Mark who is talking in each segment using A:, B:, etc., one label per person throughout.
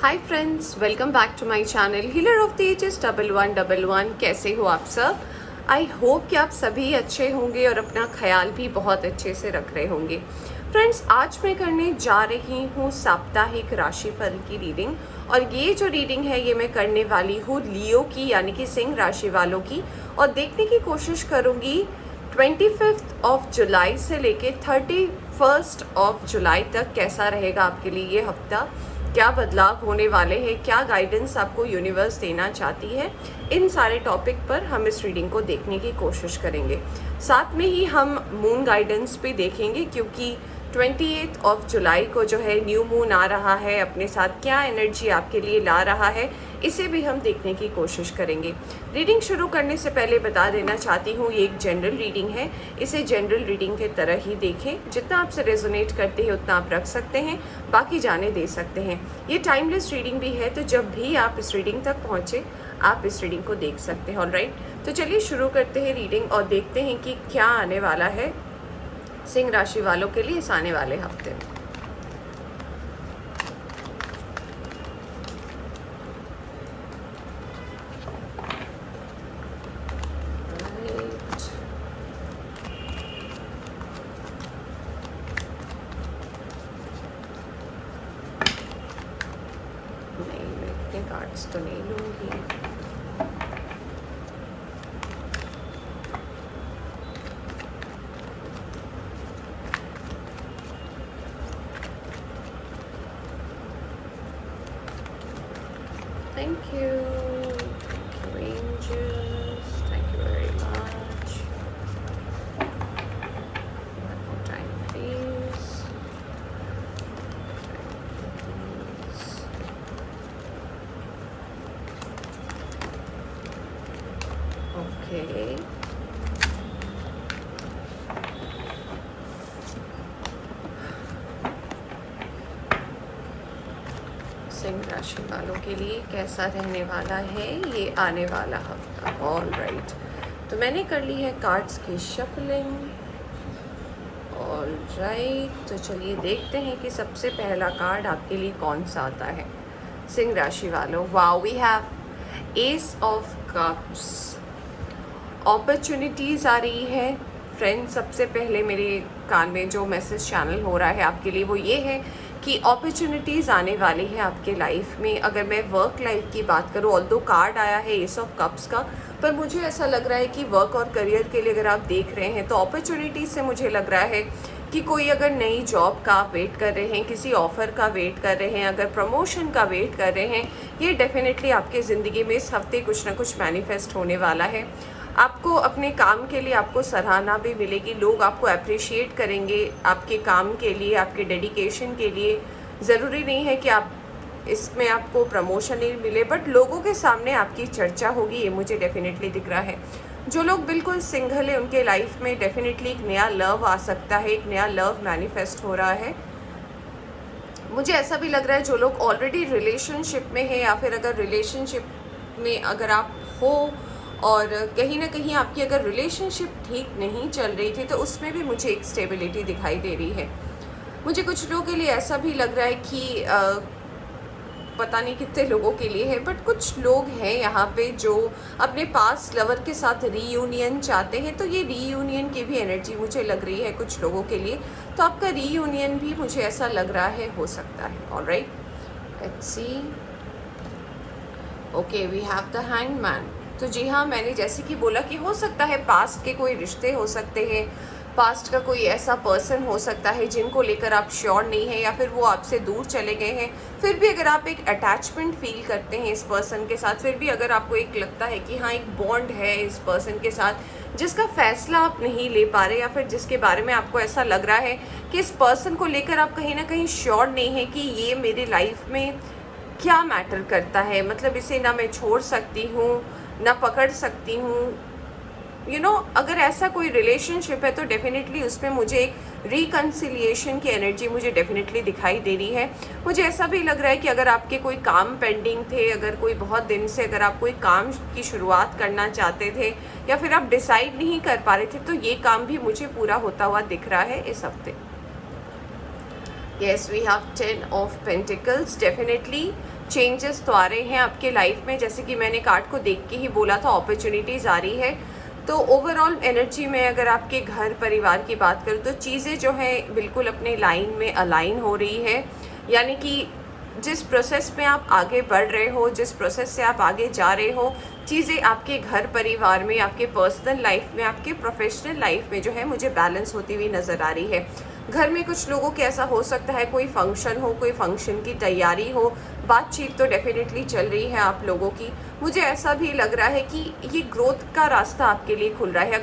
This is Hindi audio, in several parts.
A: Hi friends, welcome back to my channel healer of the ages 1111। कैसे हो आप सब? आई होप कि आप सभी अच्छे होंगे और अपना ख्याल भी बहुत अच्छे से रख रहे होंगे। फ्रेंड्स, आज मैं करने जा रही हूँ साप्ताहिक राशिफल की रीडिंग। और ये जो रीडिंग है ये मैं करने वाली हूँ लियो की, यानी कि सिंह राशि वालों की। और देखने की कोशिश करूँगी 25 ऑफ जुलाई से लेके 31 ऑफ जुलाई तक कैसा रहेगा आपके लिए ये हफ्ता, क्या बदलाव होने वाले हैं, क्या गाइडेंस आपको यूनिवर्स देना चाहती है। इन सारे टॉपिक पर हम इस रीडिंग को देखने की कोशिश करेंगे। साथ में ही हम मून गाइडेंस भी देखेंगे, क्योंकि 28 ऑफ जुलाई को जो है न्यू मून आ रहा है, अपने साथ क्या एनर्जी आपके लिए ला रहा है इसे भी हम देखने की कोशिश करेंगे। रीडिंग शुरू करने से पहले बता देना चाहती हूँ ये एक जनरल रीडिंग है, इसे जनरल रीडिंग के तरह ही देखें। जितना आपसे रेजोनेट करते हैं उतना आप रख सकते हैं, बाकी जाने दे सकते हैं। ये टाइमलेस रीडिंग भी है, तो जब भी आप इस रीडिंग तक पहुँचे आप इस रीडिंग को देख सकते हैं। ऑलराइट, तो चलिए शुरू करते हैं रीडिंग और देखते हैं कि क्या आने वाला है सिंह राशि वालों के लिए इस आने वाले हफ्ते में। नहीं, मैं इतने कार्ड्स तो नहीं लूँगी। Thank you. Thank you, angels. Thank you very much. One more time, please. Please. Okay. Singh राशि वालों के लिए कैसा रहने वाला है ये आने वाला हफ्ता। ऑल राइट, तो मैंने कर ली है कार्ड्स की शफलिंग। ऑल राइट, तो चलिए देखते हैं कि सबसे पहला कार्ड आपके लिए कौन सा आता है सिंह राशि वालों। Wow, we have ace of cups. Opportunities आ रही है फ्रेंड्स। सबसे पहले मेरे कान में जो मैसेज चैनल हो रहा है आपके लिए वो ये है कि अपॉर्चुनिटीज़ आने वाली है आपके लाइफ में। अगर मैं वर्क लाइफ की बात करूँ, ऑल्दो कार्ड आया है एस ऑफ कप्स का, पर मुझे ऐसा लग रहा है कि वर्क और करियर के लिए अगर आप देख रहे हैं तो अपॉर्चुनिटीज़ से मुझे लग रहा है कि कोई अगर नई जॉब का आप वेट कर रहे हैं, किसी ऑफ़र का वेट कर रहे हैं, अगर प्रमोशन का वेट कर रहे हैं, ये डेफिनेटली आपके ज़िंदगी में इस हफ्ते कुछ ना कुछ मैनिफेस्ट होने वाला है। आपको अपने काम के लिए आपको सराहना भी मिलेगी, लोग आपको अप्रिशिएट करेंगे आपके काम के लिए, आपके डेडिकेशन के लिए। ज़रूरी नहीं है कि आप इसमें आपको प्रमोशन ही मिले, बट लोगों के सामने आपकी चर्चा होगी, ये मुझे डेफिनेटली दिख रहा है। जो लोग बिल्कुल सिंगल है उनके लाइफ में डेफिनेटली एक नया लव आ सकता है, एक नया लव मैनिफेस्ट हो रहा है। मुझे ऐसा भी लग रहा है जो लोग ऑलरेडी रिलेशनशिप में है, या फिर अगर रिलेशनशिप में अगर आप हो और कहीं ना कहीं आपकी अगर रिलेशनशिप ठीक नहीं चल रही थी तो उसमें भी मुझे एक स्टेबिलिटी दिखाई दे रही है। मुझे कुछ लोगों के लिए ऐसा भी लग रहा है कि पता नहीं कितने लोगों के लिए है, बट कुछ लोग हैं यहाँ पे जो अपने पास लवर के साथ रीयूनियन चाहते हैं, तो ये रीयूनियन की भी एनर्जी मुझे लग रही है कुछ लोगों के लिए। तो आपका रीयूनियन भी मुझे ऐसा लग रहा है हो सकता है। Alright, let's see. Okay, we have the hangman. तो जी हाँ, मैंने जैसे कि बोला कि हो सकता है पास्ट के कोई रिश्ते हो सकते हैं, पास्ट का कोई ऐसा पर्सन हो सकता है जिनको लेकर आप श्योर नहीं है, या फिर वो आपसे दूर चले गए हैं। फिर भी अगर आप एक अटैचमेंट फील करते हैं इस पर्सन के साथ, फिर भी अगर आपको एक लगता है कि हाँ एक बॉन्ड है इस पर्सन के साथ जिसका फैसला आप नहीं ले पा रहे, या फिर जिसके बारे में आपको ऐसा लग रहा है कि इस पर्सन को लेकर आप कहीं ना कहीं श्योर नहीं है कि ये मेरी लाइफ में क्या मैटर करता है, मतलब इसे ना मैं छोड़ सकती हूँ ना पकड़ सकती हूँ। अगर ऐसा कोई रिलेशनशिप है तो डेफिनेटली उसमें मुझे एक रिकन्सिलिएशन की एनर्जी मुझे डेफिनेटली दिखाई दे रही है। मुझे ऐसा भी लग रहा है कि अगर आपके कोई काम पेंडिंग थे, अगर कोई बहुत दिन से अगर आप कोई काम की शुरुआत करना चाहते थे, या फिर आप डिसाइड नहीं कर पा रहे थे, तो ये काम भी मुझे पूरा होता हुआ दिख रहा है इस हफ्ते। Yes, we have 10 of pentacles. Definitely changes तो आ रहे हैं आपके लाइफ में, जैसे कि मैंने कार्ड को देख के ही बोला था, अपॉर्चुनिटीज़ आ रही है। तो ओवरऑल एनर्जी में अगर आपके घर परिवार की बात करूँ तो चीज़ें जो हैं बिल्कुल अपने लाइन में अलाइन हो रही है। यानी कि जिस प्रोसेस में आप आगे बढ़ रहे हो, जिस प्रोसेस से आप आगे जा रहे हो, चीज़ें आपके घर परिवार में, आपके पर्सनल लाइफ में, आपके प्रोफेशनल लाइफ में जो है मुझे बैलेंस होती हुई नज़र आ रही है। घर में कुछ लोगों के ऐसा हो सकता है, कोई फंक्शन हो, कोई फंक्शन की तैयारी हो, बातचीत तो डेफिनेटली चल रही है आप लोगों की। मुझे ऐसा भी लग रहा है कि ये ग्रोथ का रास्ता आपके लिए खुल रहा है।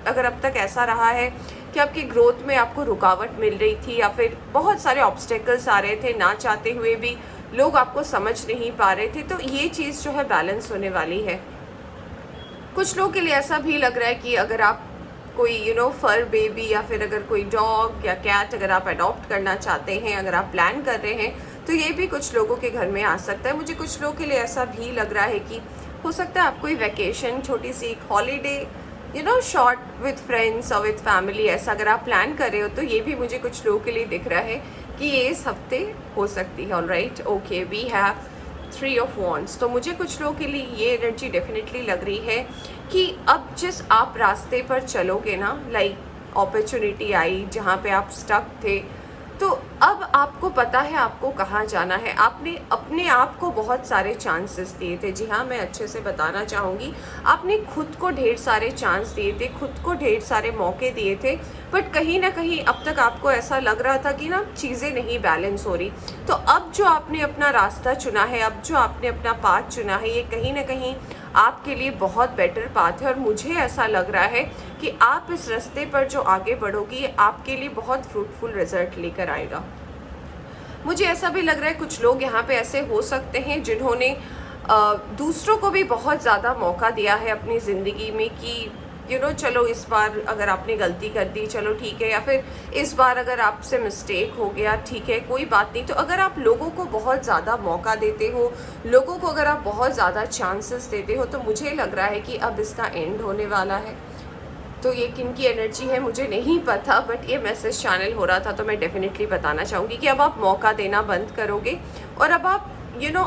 A: अगर अब तक ऐसा रहा है कि आपकी ग्रोथ में आपको रुकावट मिल रही थी या फिर बहुत सारे ऑब्स्टेकल्स आ रहे थे, ना चाहते हुए भी लोग आपको समझ नहीं पा रहे थे, तो ये चीज़ जो है बैलेंस होने वाली है। कुछ लोगों के लिए ऐसा भी लग रहा है कि अगर आप कोई फर बेबी या फिर अगर कोई डॉग या कैट अगर आप अडॉप्ट करना चाहते हैं, अगर आप प्लान कर रहे हैं, तो ये भी कुछ लोगों के घर में आ सकता है। मुझे कुछ लोगों के लिए ऐसा भी लग रहा है कि हो सकता है आप कोई वैकेशन, छोटी सी एक हॉलीडे शॉर्ट विथ फ्रेंड्स और विथ फैमिली, ऐसा अगर आप प्लान कर रहे हो, तो ये भी मुझे कुछ लोगों के लिए दिख रहा है कि ये इस हफ्ते हो सकती है। Alright, okay, we have 3 of wands. तो मुझे कुछ लोगों के लिए ये एनर्जी डेफिनेटली लग रही है कि अब जिस आप रास्ते पर चलोगे ना, लाइक अपॉर्चुनिटी आई जहाँ पे आप स्टक थे, तो अब आपको पता है आपको कहाँ जाना है। आपने अपने आप को बहुत सारे चांसेस दिए थे। जी हाँ, मैं अच्छे से बताना चाहूँगी, आपने खुद को ढेर सारे चांस दिए थे, खुद को ढेर सारे मौके दिए थे, बट कहीं ना कहीं अब तक आपको ऐसा लग रहा था कि ना चीज़ें नहीं बैलेंस हो रही। तो अब जो आपने अपना रास्ता चुना है, अब जो आपने अपना पाथ चुना है, ये कहीं ना कहीं आपके लिए बहुत बेटर पाथ है। और मुझे ऐसा लग रहा है कि आप इस रास्ते पर जो आगे बढ़ोगी, आपके लिए बहुत फ्रूटफुल रिजल्ट लेकर आएगा। मुझे ऐसा भी लग रहा है कुछ लोग यहाँ पे ऐसे हो सकते हैं जिन्होंने दूसरों को भी बहुत ज़्यादा मौका दिया है अपनी ज़िंदगी में कि चलो इस बार अगर आपने गलती कर दी, चलो ठीक है, या फिर इस बार अगर आपसे मिस्टेक हो गया, ठीक है, कोई बात नहीं। तो अगर आप लोगों को बहुत ज़्यादा मौका देते हो, लोगों को अगर आप बहुत ज़्यादा चांसेस देते हो, तो मुझे लग रहा है कि अब इसका एंड होने वाला है। तो ये किन की एनर्जी है मुझे नहीं पता, बट ये मैसेज चैनल हो रहा था, तो मैं डेफिनेटली बताना चाहूँगी कि अब आप मौका देना बंद करोगे और अब आप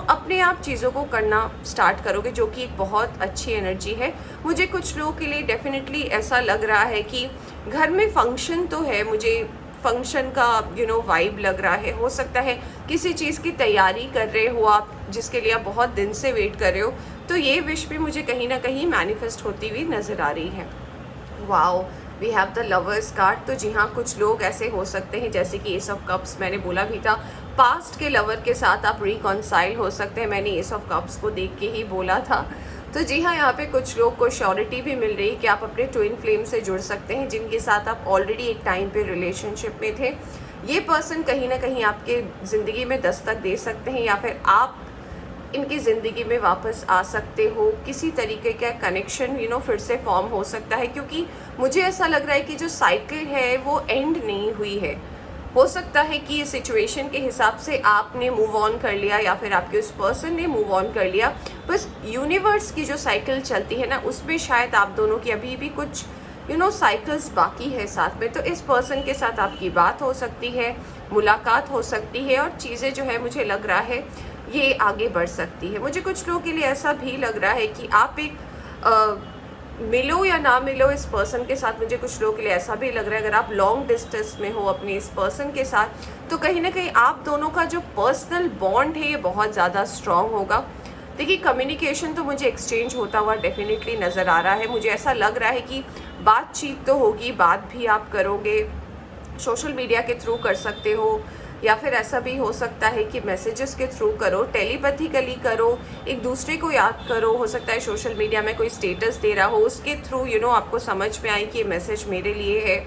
A: अपने आप चीज़ों को करना स्टार्ट करोगे, जो कि एक बहुत अच्छी एनर्जी है। मुझे कुछ लोगों के लिए डेफिनेटली ऐसा लग रहा है कि घर में फंक्शन तो है, मुझे फंक्शन का वाइब लग रहा है। हो सकता है किसी चीज़ की तैयारी कर रहे हो आप, जिसके लिए आप बहुत दिन से वेट कर रहे हो, तो ये विश भी मुझे कहीं ना कहीं मैनिफेस्ट होती हुई नज़र आ रही है। Wow, we have the lovers card. तो जी हाँ, कुछ लोग ऐसे हो सकते हैं, जैसे कि एस ऑफ कप्स मैंने बोला भी था, पास्ट के लवर के साथ आप रिकॉन्साइल हो सकते हैं। मैंने एस ऑफ कप्स को देख के ही बोला था। तो जी हाँ, यहाँ पे कुछ लोग को श्योरिटी भी मिल रही है कि आप अपने ट्विन फ्लेम से जुड़ सकते हैं, जिनके साथ आप ऑलरेडी एक टाइम पे रिलेशनशिप में थे। ये पर्सन कहीं ना कहीं आपके ज़िंदगी में दस्तक दे सकते हैं, या फिर आप इनकी ज़िंदगी में वापस आ सकते हो। किसी तरीके का कनेक्शन फिर से फॉर्म हो सकता है, क्योंकि मुझे ऐसा लग रहा है कि जो साइकिल है वो एंड नहीं हुई है। हो सकता है कि ये सिचुएशन के हिसाब से आपने मूव ऑन कर लिया, या फिर आपके उस पर्सन ने मूव ऑन कर लिया। बस यूनिवर्स की जो साइकिल चलती है ना, उसमें शायद आप दोनों की अभी भी कुछ साइकिल्स बाकी है साथ में। तो इस पर्सन के साथ आपकी बात हो सकती है, मुलाकात हो सकती है, और चीज़ें जो है मुझे लग रहा है ये आगे बढ़ सकती है। मुझे कुछ लोगों के लिए ऐसा भी लग रहा है कि आप एक मिलो या ना मिलो इस पर्सन के साथ। मुझे कुछ लोगों के लिए ऐसा भी लग रहा है, अगर आप लॉन्ग डिस्टेंस में हो अपने इस पर्सन के साथ, तो कहीं ना कहीं आप दोनों का जो पर्सनल बॉन्ड है ये बहुत ज़्यादा स्ट्रॉन्ग होगा। देखिए, कम्युनिकेशन तो मुझे एक्सचेंज होता हुआ डेफिनेटली नज़र आ रहा है। मुझे ऐसा लग रहा है कि बातचीत तो होगी, बात भी आप करोगे, सोशल मीडिया के थ्रू कर सकते हो, या फिर ऐसा भी हो सकता है कि मैसेजेस के थ्रू करो, टेलीपैथिकली करो, एक दूसरे को याद करो। हो सकता है सोशल मीडिया में कोई स्टेटस दे रहा हो, उसके थ्रू आपको समझ में आई कि ये मैसेज मेरे लिए है।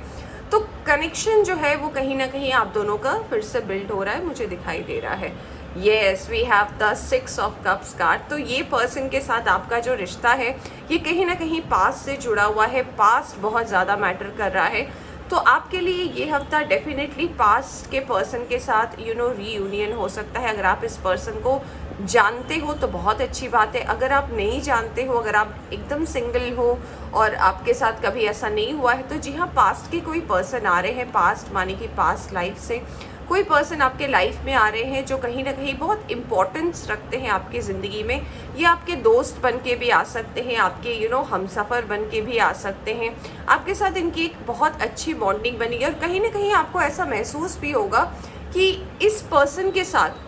A: तो कनेक्शन जो है वो कहीं ना कहीं आप दोनों का फिर से बिल्ड हो रहा है, मुझे दिखाई दे रहा है। Yes, we have the 6 of cups card. तो ये पर्सन के साथ आपका जो रिश्ता है ये कहीं ना कहीं पास्ट से जुड़ा हुआ है, पास्ट बहुत ज़्यादा मैटर कर रहा है। तो आपके लिए ये हफ्ता डेफिनेटली पास्ट के पर्सन के साथ रीयूनियन हो सकता है। अगर आप इस पर्सन को जानते हो तो बहुत अच्छी बात है। अगर आप नहीं जानते हो, अगर आप एकदम सिंगल हो और आपके साथ कभी ऐसा नहीं हुआ है, तो जी हाँ, पास्ट के कोई पर्सन आ रहे हैं, पास्ट माने कि पास्ट लाइफ से, कोई पर्सन आपके लाइफ में आ रहे हैं जो कहीं ना कहीं बहुत इम्पोर्टेंस रखते हैं आपकी ज़िंदगी में। ये आपके दोस्त बन के भी आ सकते हैं, आपके हमसफ़र बन के भी आ सकते हैं। आपके साथ इनकी एक बहुत अच्छी बॉन्डिंग बनेगी और कहीं ना कहीं आपको ऐसा महसूस भी होगा कि इस पर्सन के साथ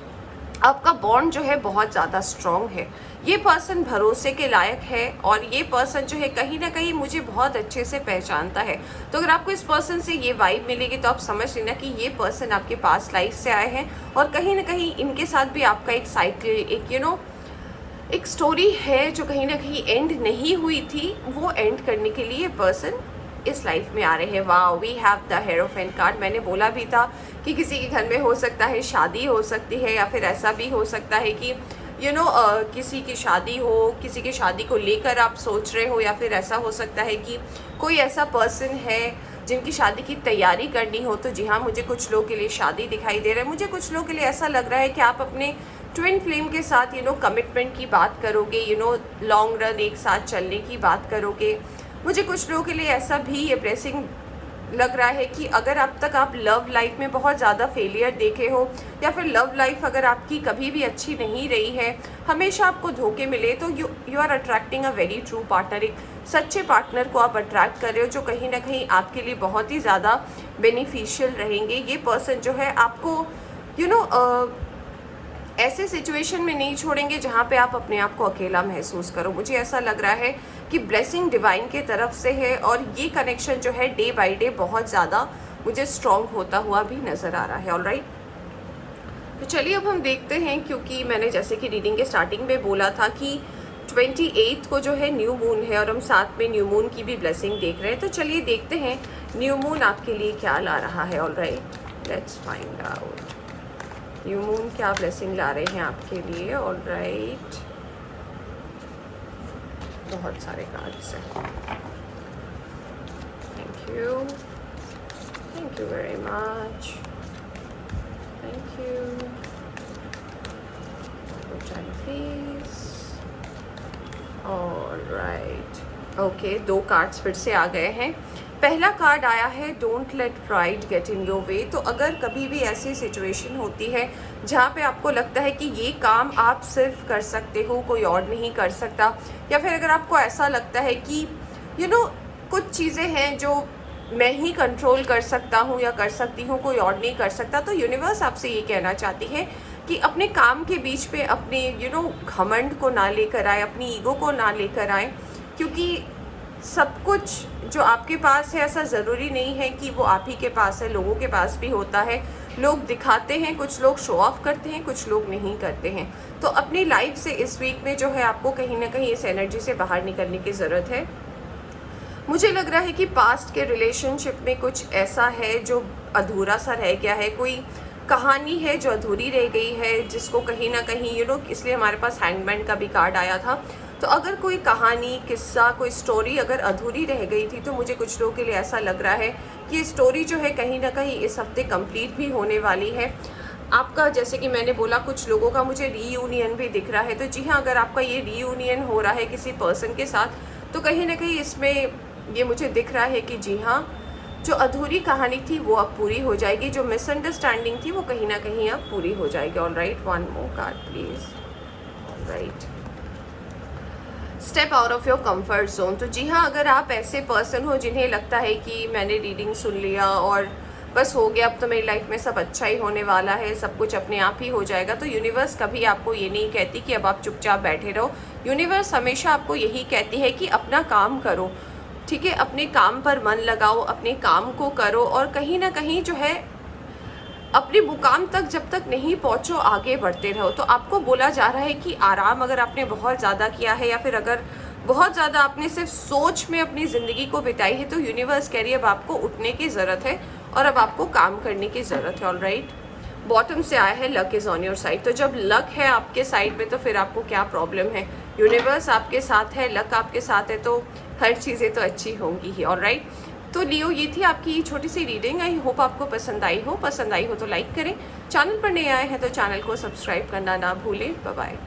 A: आपका बॉन्ड जो है बहुत ज़्यादा स्ट्रॉन्ग है। ये पर्सन भरोसे के लायक है और ये पर्सन जो है कहीं ना कहीं मुझे बहुत अच्छे से पहचानता है। तो अगर आपको इस पर्सन से ये वाइब मिलेगी तो आप समझ लेना कि ये पर्सन आपके पास लाइफ से आए हैं और कहीं ना कहीं इनके साथ भी आपका एक साइकिल एक स्टोरी है जो कहीं ना कहीं एंड नहीं हुई थी, वो एंड करने के लिए पर्सन इस लाइफ में आ रहे हैं। वाह, we have the hierophant card. मैंने बोला भी था कि किसी के घर में हो सकता है शादी हो सकती है, या फिर ऐसा भी हो सकता है कि किसी की शादी हो, किसी की शादी को लेकर आप सोच रहे हो, या फिर ऐसा हो सकता है कि कोई ऐसा पर्सन है जिनकी शादी की तैयारी करनी हो। तो जी हाँ, मुझे कुछ लोगों के लिए शादी दिखाई दे रहा है। मुझे कुछ लोगों के लिए ऐसा लग रहा है कि आप अपने ट्विन फ्लेम के साथ कमिटमेंट की बात करोगे, लॉन्ग रन एक साथ चलने की बात करोगे। मुझे कुछ लोगों के लिए ऐसा भी ये ब्लेसिंग लग रहा है कि अगर अब तक आप लव लाइफ में बहुत ज़्यादा फेलियर देखे हो, या फिर लव लाइफ अगर आपकी कभी भी अच्छी नहीं रही है, हमेशा आपको धोखे मिले, तो you are attracting a very true partner. एक सच्चे पार्टनर को आप अट्रैक्ट कर रहे हो जो कहीं ना कहीं आपके लिए बहुत ही ज़्यादा बेनिफिशियल रहेंगे। ये पर्सन जो है आपको ऐसे सिचुएशन में नहीं छोड़ेंगे जहाँ पे आप अपने आप को अकेला महसूस करो। मुझे ऐसा लग रहा है कि ब्लेसिंग डिवाइन के तरफ से है और ये कनेक्शन जो है डे बाय डे बहुत ज़्यादा मुझे स्ट्रॉन्ग होता हुआ भी नज़र आ रहा है। ऑलराइट, तो चलिए अब हम देखते हैं, क्योंकि मैंने जैसे कि रीडिंग के स्टार्टिंग में बोला था कि 28 को जो है न्यू मून है और हम साथ में न्यू मून की भी ब्लेसिंग देख रहे हैं। तो चलिए देखते हैं न्यू मून आपके लिए क्या ला रहा है। Alright, let's find out new moon क्या ब्लेसिंग ला रहे हैं आपके लिए। ऑलराइट, बहुत सारे कार्ड्स हैं। Thank you very much, thank you. Please, alright, okay, 2 cards फिर से आ गए हैं। पहला कार्ड आया है don't let pride get in your way. तो अगर कभी भी ऐसी सिचुएशन होती है जहाँ पे आपको लगता है कि ये काम आप सिर्फ कर सकते हो, कोई और नहीं कर सकता, या फिर अगर आपको ऐसा लगता है कि कुछ चीज़ें हैं जो मैं ही कंट्रोल कर सकता हूँ या कर सकती हूँ, कोई और नहीं कर सकता, तो यूनिवर्स आपसे ये कहना चाहती है कि अपने काम के बीच पे अपने घमंड को ना लेकर आए, अपनी ईगो को ना लेकर आए, क्योंकि सब कुछ जो आपके पास है ऐसा ज़रूरी नहीं है कि वो आप ही के पास है, लोगों के पास भी होता है। लोग दिखाते हैं, कुछ लोग शो ऑफ करते हैं, कुछ लोग नहीं करते हैं। तो अपनी लाइफ से इस वीक में जो है आपको कहीं ना कहीं इस एनर्जी से बाहर निकलने की ज़रूरत है। मुझे लग रहा है कि पास्ट के रिलेशनशिप में कुछ ऐसा है जो अधूरा सा रह गया है, कोई कहानी है जो अधूरी रह गई है, जिसको कहीं ना कहीं इसलिए हमारे पास हैंगमैन का भी कार्ड आया था। तो अगर कोई कहानी, किस्सा, कोई स्टोरी अगर अधूरी रह गई थी, तो मुझे कुछ लोगों के लिए ऐसा लग रहा है कि ये स्टोरी जो है कहीं ना कहीं इस हफ्ते कंप्लीट भी होने वाली है। आपका, जैसे कि मैंने बोला, कुछ लोगों का मुझे रीयूनियन भी दिख रहा है। तो जी हाँ, अगर आपका ये रीयूनियन हो रहा है किसी पर्सन के साथ, तो कहीं ना कहीं इसमें ये मुझे दिख रहा है कि जी हाँ, जो अधूरी कहानी थी वो अब पूरी हो जाएगी, जो मिसअंडरस्टैंडिंग थी वो कहीं ना कहीं अब पूरी हो जाएगी। Alright, 1 more card please. Alright, step out of your comfort zone. तो जी हाँ, अगर आप ऐसे पर्सन हो जिन्हें लगता है कि मैंने रीडिंग सुन लिया और बस हो गया, अब तो मेरी लाइफ में सब अच्छा ही होने वाला है, सब कुछ अपने आप ही हो जाएगा, तो यूनिवर्स कभी आपको ये नहीं कहती कि अब आप चुपचाप बैठे रहो। यूनिवर्स हमेशा आपको यही कहती है कि अपना काम करो, ठीक है, अपने काम पर मन लगाओ, अपने काम को करो, और कहीं ना कहीं जो है अपने मुकाम तक जब तक नहीं पहुंचो आगे बढ़ते रहो। तो आपको बोला जा रहा है कि आराम अगर आपने बहुत ज़्यादा किया है, या फिर अगर बहुत ज़्यादा आपने सिर्फ सोच में अपनी ज़िंदगी को बिताई है, तो यूनिवर्स कह रही है अब आपको उठने की ज़रूरत है और अब आपको काम करने की ज़रूरत है। ऑलराइट, बॉटम से आया है luck is on your side. तो जब लक है आपके साइड में तो फिर आपको क्या प्रॉब्लम है। यूनिवर्स आपके साथ है, लक आपके साथ है, तो हर चीज़ें तो अच्छी होंगी ही। ऑलराइट, तो लियो, ये थी आपकी छोटी सी रीडिंग। आई होप आपको पसंद आई हो तो लाइक करें, चैनल पर नए आए हैं तो चैनल को सब्सक्राइब करना ना भूलें। Bye bye.